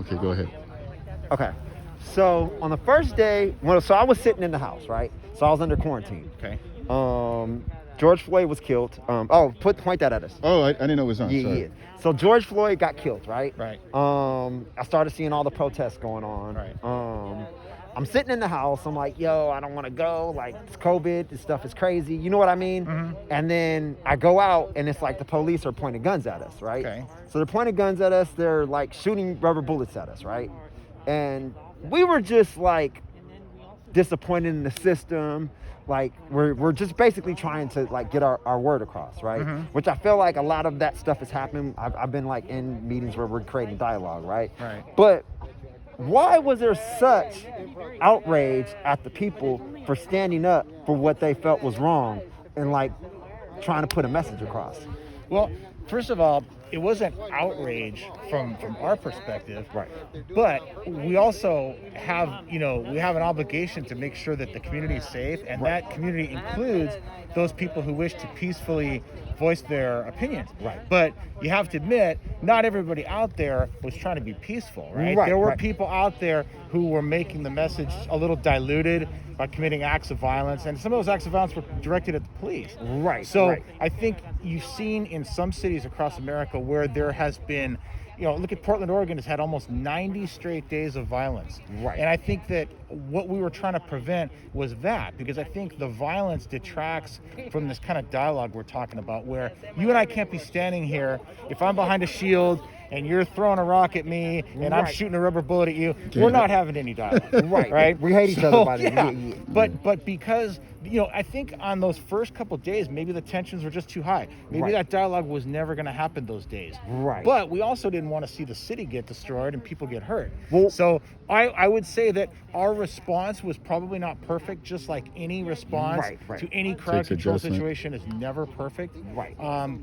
Okay, go ahead. Okay. So on the first day, so I was sitting in the house, right? So I was under quarantine. Okay. George Floyd was killed. Point that at us. Oh, I didn't know it was on. Sorry. Yeah. So George Floyd got killed, right? Right. I started seeing all the protests going on. Right. I'm sitting in the house. I'm like, yo, I don't want to go. Like, it's COVID. This stuff is crazy. You know what I mean? Mm-hmm. And then I go out, and it's like the police are pointing guns at us, right? Okay. So they're pointing guns at us. They're like shooting rubber bullets at us, right? And we were just like disappointed in the system. Like we're just basically trying to like get our word across, right? Mm-hmm. Which I feel like a lot of that stuff is happening. I've been like in meetings where we're creating dialogue, right? Right. But why was there such outrage at the people for standing up for what they felt was wrong and like trying to put a message across? Well, first of all, it wasn't outrage from our perspective, Right. but we also have, we have an obligation to make sure that the community is safe, and Right. that community includes those people who wish to peacefully voice their opinions. Right. But you have to admit, not everybody out there was trying to be peaceful, right? Right, There were right. people out there who were making the message a little diluted by committing acts of violence, and some of those acts of violence were directed at the police. Right. So right. I think you've seen in some cities across America where there has been, look at Portland, Oregon has had almost 90 straight days of violence. Right. And I think that what we were trying to prevent was that, because I think the violence detracts from this kind of dialogue we're talking about, where you and I can't be standing here if I'm behind a shield and you're throwing a rock at me and I'm Right. shooting a rubber bullet at you. We're not having any dialogue. Right. We hate each other by the yeah. But because I think on those first couple days, maybe the tensions were just too high. Maybe Right. that dialogue was never going to happen those days. Right. But we also didn't want to see the city get destroyed and people get hurt. Well- So I would say that our response was probably not perfect, just like any response Right. to any crowd Takes control adjustment. situation is never perfect. Right.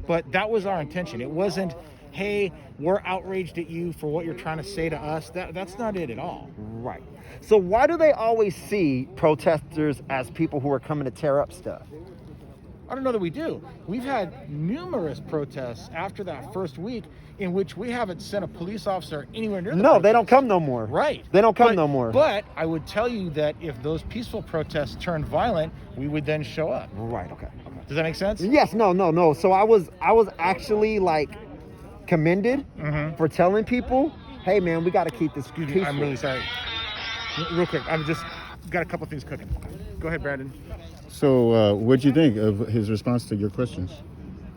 But that was our intention. It wasn't, hey, we're outraged at you for what you're trying to say to us. That's not it at all. Right. So why do they always see protesters as people who are coming to tear up stuff? I don't know that we do. We've had numerous protests after that first week in which we haven't sent a police officer anywhere near the No, they protest. don't come no more. Right. They don't come no more. But I would tell you that if those peaceful protests turned violent, we would then show up. Right. Okay. Does that make sense? Yes. No. So I was actually like commended Mm-hmm. for telling people, hey man, we got to keep this peaceful. I'm really sorry. Real quick, I'm just got a couple things cooking. Go ahead, Brandon. So, what'd you think of his response to your questions?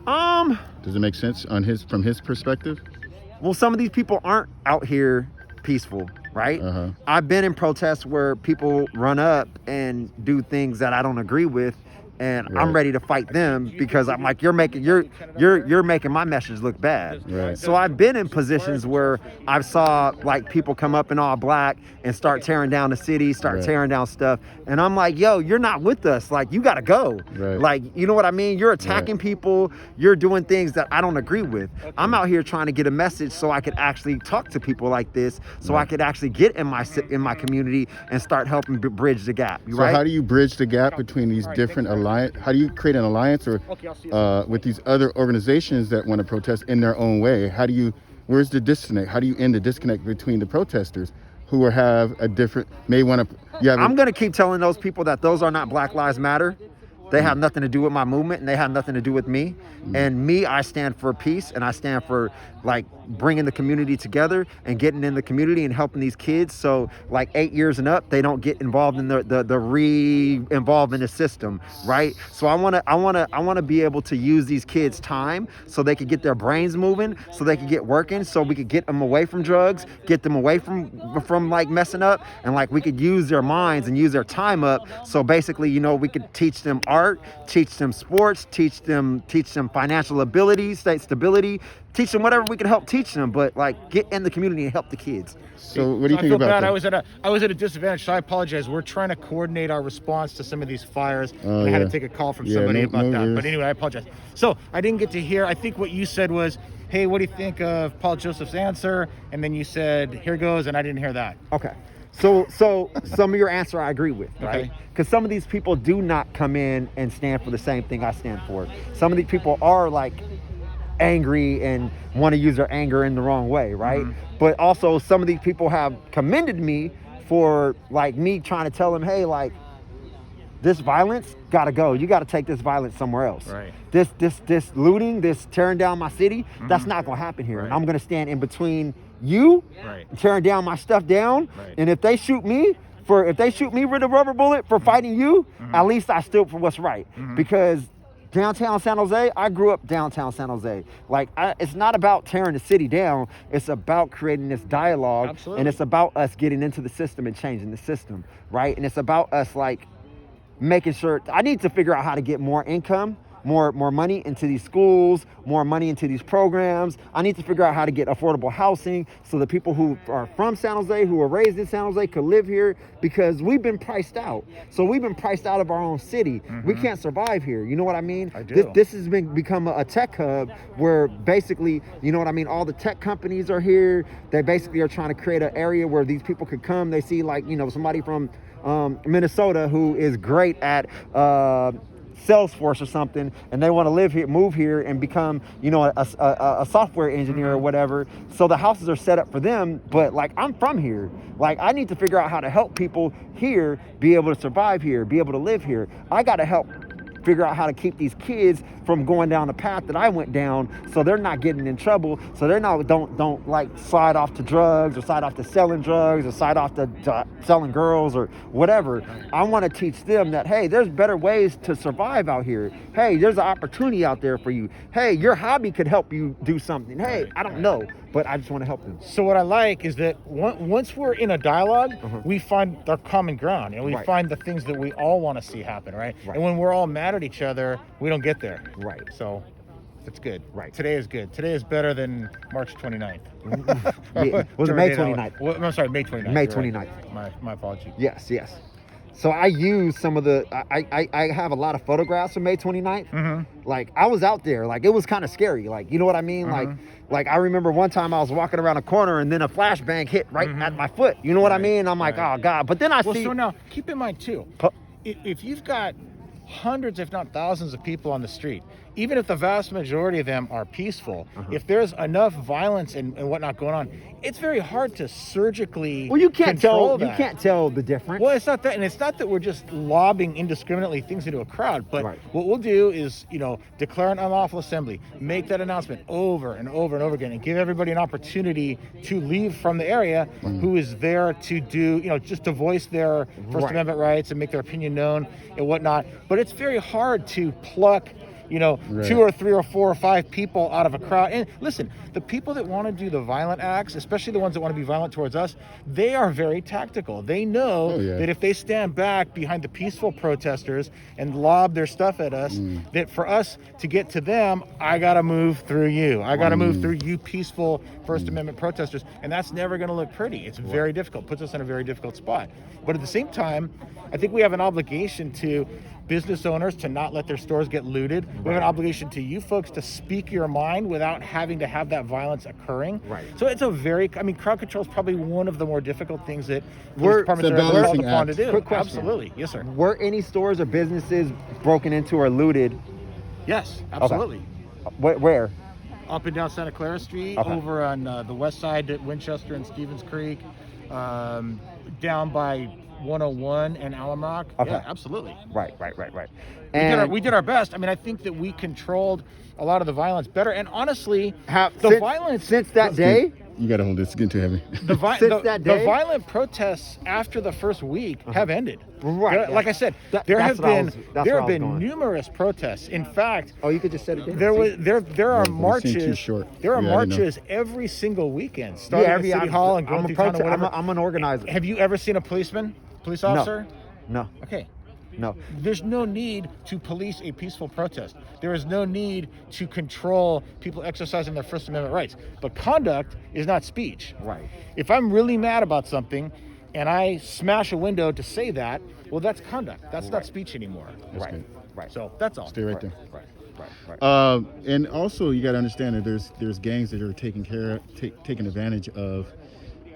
Does it make sense from his perspective? Well, some of these people aren't out here peaceful, right? Uh-huh. I've been in protests where people run up and do things that I don't agree with, and Right. I'm ready to fight them because I'm like, you're making my message look bad. Right. So I've been in positions where I saw like people come up in all black and start tearing down the city, start Right. tearing down stuff, and I'm like, yo, you're not with us. Like, you gotta go. Right. Like, you know what I mean? You're attacking people. You're doing things that I don't agree with. I'm out here trying to get a message so I could actually talk to people like this, so I could actually get in my community and start helping bridge the gap. So Right? how do you bridge the gap between these different alliance? How do you create an alliance or with these other organizations that want to protest in their own way? Where's the disconnect? How do you end the disconnect between the protesters who have a different, I'm going to keep telling those people that those are not Black Lives Matter. They have nothing to do with my movement, and they have nothing to do with me. And me, I stand for peace, and I stand for like bringing the community together and getting in the community and helping these kids. So like 8 years and up, they don't get involved in the re-involved in the system, right? So I want to be able to use these kids' time so they could get their brains moving, so they could get working, so we could get them away from drugs, get them away from like messing up, and like we could use their minds and use their time up. So basically, we could teach them art, teach them sports, teach them financial abilities, stability, teach them whatever we can help teach them, but like get in the community and help the kids. So what do you think I about feel bad. that? I was at a disadvantage, so I apologize. We're trying to coordinate our response to some of these fires. Oh, I had yeah. to take a call from Yeah, somebody no about that. worries. But anyway, I apologize. So I didn't get to hear. I think what you said was, hey, what do you think of Paul Joseph's answer? And then you said, here goes, and I didn't hear that. Okay. So some of your answer I agree with, right? Okay. Because some of these people do not come in and stand for the same thing I stand for. Some of these people are like angry and want to use their anger in the wrong way, right? But also some of these people have commended me for like me trying to tell them, hey, like this violence gotta go. You gotta take this violence somewhere else. Right. This looting, this tearing down my city, that's not gonna happen here. And I'm gonna stand in between you tearing down my stuff down. And if they shoot me with a rubber bullet for fighting you, at least I stood for what's right. Because downtown San Jose, I grew up downtown San Jose. Like, it's not about tearing the city down. It's about creating this dialogue. Absolutely. And it's about us getting into the system and changing the system, right? And it's about us, like, making sure, I need to figure out how to get more income, more money into these schools, more money into these programs. I need to figure out how to get affordable housing so the people who are from San Jose, who were raised in San Jose, could live here, because we've been priced out. So we've been priced out of our own city. We can't survive here. You know what I mean? I do. This has become a tech hub where basically, you know what I mean, all the tech companies are here. They basically are trying to create an area where these people could come. They see, like, you know, somebody from Minnesota who is great at Salesforce or something, and they want to live here, move here, and become, you know, a software engineer or whatever. So the houses are set up for them. But like, I'm from here. Like, I need to figure out how to help people here be able to survive here, be able to live here. I got to help figure out how to keep these kids from going down the path that I went down, so they're not getting in trouble, so they're not don't like slide off to drugs, or slide off to selling drugs, or slide off to selling girls or whatever. I want to teach them that, hey, there's better ways to survive out here. Hey, there's an opportunity out there for you. Hey, your hobby could help you do something. Hey, I don't know, but I just want to help them. So what I like is that once we're in a dialogue, we find our common ground. You know, we find the things that we all want to see happen, right? And when we're all mad at each other, we don't get there. Right. So it's good. Right. Today is good. Today is better than March 29th. Was it May 29th? Well, I'm sorry, May 29th. May You're 29th. Right. My apology. Yes. So I use some of the, I have a lot of photographs from May 29th. Like, I was out there, like, it was kind of scary. Like, you know what I mean? Like I remember one time I was walking around a corner and then a flashbang hit right at my foot. You know what I mean? I'm like, oh God. But then I see. So now, keep in mind too, if you've got hundreds, if not thousands of people on the street, even if the vast majority of them are peaceful, if there's enough violence and whatnot going on, it's very hard to surgically Well, you can't control tell. that. You can't tell the difference. Well, it's not that, and it's not that we're just lobbing indiscriminately things into a crowd. But what we'll do is, you know, declare an unlawful assembly, make that announcement over and over and over again, and give everybody an opportunity to leave from the area who is there to do, you know, just to voice their First Amendment rights and make their opinion known and whatnot. But it's very hard to pluck, you know, 2 or 3 or 4 or 5 people out of a crowd. And listen, the people that want to do the violent acts, especially the ones that want to be violent towards us, they are very tactical. They know that if they stand back behind the peaceful protesters and lob their stuff at us, that for us to get to them, I got to move through you. I got to move through you peaceful First Amendment protesters. And that's never going to look pretty. It's very difficult. Puts us in a very difficult spot. But at the same time, I think we have an obligation to business owners to not let their stores get looted. We have an obligation to you folks to speak your mind without having to have that violence occurring. So it's a very, I mean, crowd control is probably one of the more difficult things that police departments are called upon to do. Quick question. Absolutely. Yes, sir. Were any stores or businesses broken into or looted? Yes, absolutely. Okay. Where? Up and down Santa Clara Street, over on the west side at Winchester and Stevens Creek, down by 101 and Alum Rock. Yeah, absolutely. Right. And we did our best. I mean, I think that we controlled a lot of the violence better. And honestly, violence since that day. You gotta hold this. It's getting too heavy. The violent protests after the first week have ended. Like I said, there have been numerous protests. In fact, you could just set it down. There are marches. There are marches every single weekend, starting at City Hall and going through town. I'm an organizer. Have you ever seen a police officer? No. Okay. No. There's no need to police a peaceful protest. There is no need to control people exercising their First Amendment rights. But conduct is not speech. Right. If I'm really mad about something and I smash a window to say that, well, that's conduct. That's not speech anymore. Right. So that's all. Stay right there. Right. And also, you got to understand that there's gangs that are taking advantage of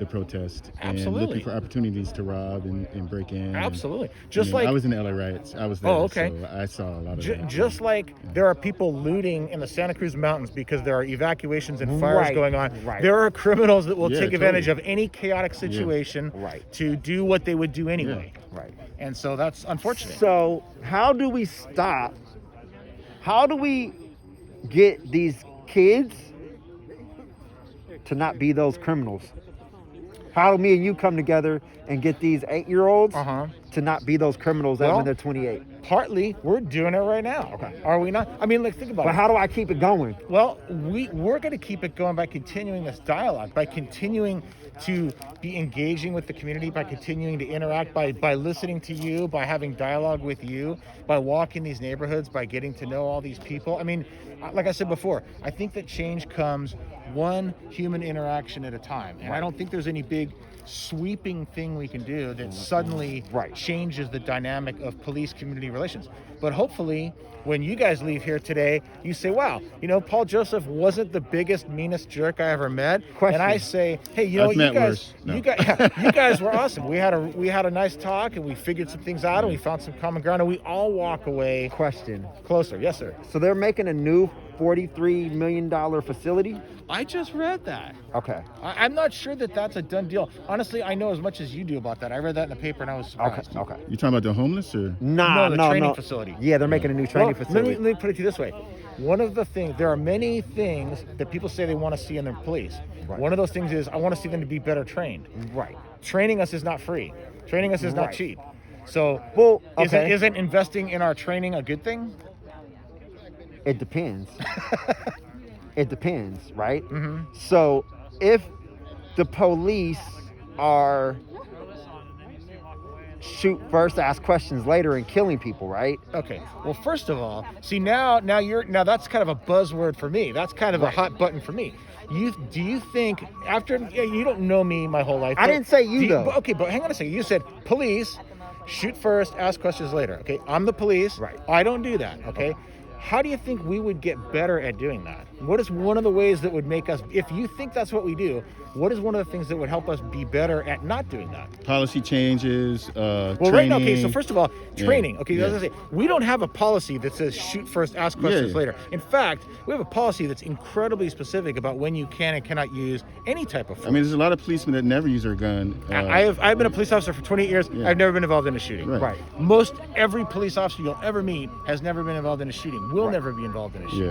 the protest and Absolutely. looking for opportunities to rob and break in. Absolutely. And, Just like I was in the LA riots. I was there. Oh, okay. So I saw a lot of that. just like there are people looting in the Santa Cruz Mountains because there are evacuations and fires Right, going on. right. There are criminals that will Yeah, take advantage totally. of any chaotic situation Right. to do what they would do anyway. Right. And so that's unfortunate. So how do we get these kids to not be those criminals? How do me and you come together and get these 8-year-olds to not be those criminals when they're 28? Partly, we're doing it right now. Okay. Are we not? I mean, like, think about But it. how do I keep it going? Well, we're going to keep it going by continuing this dialogue, by continuing to be engaging with the community, by continuing to interact, by listening to you, by having dialogue with you, by walking these neighborhoods, by getting to know all these people. I mean, like I said before, I think that change comes one human interaction at a time. And I don't think there's any big sweeping thing we can do that suddenly changes the dynamic of police community relations. But hopefully, when you guys leave here today, you say, wow, you know, Paul Joseph wasn't the biggest, meanest jerk I ever met. And I say, hey, you know, I've met worse. No. you guys were awesome. We had a nice talk and we figured some things out and we found some common ground and we all walk away closer. Yes, sir. So they're making a new $43 million facility? I just read that. Okay. I'm not sure that that's a done deal. Honestly, I know as much as you do about that. I read that in the paper and I was surprised. Okay. You talking about the homeless or? No, the training facility. Yeah, they're making a new training facility. Let me put it to you this way. One of the things, there are many things that people say they want to see in their police. Right. One of those things is I want to see them to be better trained. Right. Training us is not free. Training us is not cheap. So, okay. isn't investing in our training a good thing? It depends. It depends, right? Mm-hmm. So if the police are shoot first, ask questions later, and killing people, right? Okay. Well, first of all, see now that's kind of a buzzword for me. That's kind of a hot button for me. Do you think after you don't know me my whole life? I didn't say you though. But hang on a second. You said police shoot first, ask questions later. Okay, I'm the police. Right. I don't do that. Okay. How do you think we would get better at doing that? What is one of the ways that would make us, if you think that's what we do, what is one of the things that would help us be better at not doing that? Policy changes, Well, training. right now, okay, so first of all, training. Yeah. Okay, Yeah. I was gonna say, we don't have a policy that says shoot first, ask questions later. In fact, we have a policy that's incredibly specific about when you can and cannot use any type of force. I mean, there's a lot of policemen that never use their gun. I've been a police officer for 28 years. Yeah. I've never been involved in a shooting. Right. Most every police officer you'll ever meet has never been involved in a shooting. Will never be involved in a shooting. Yeah.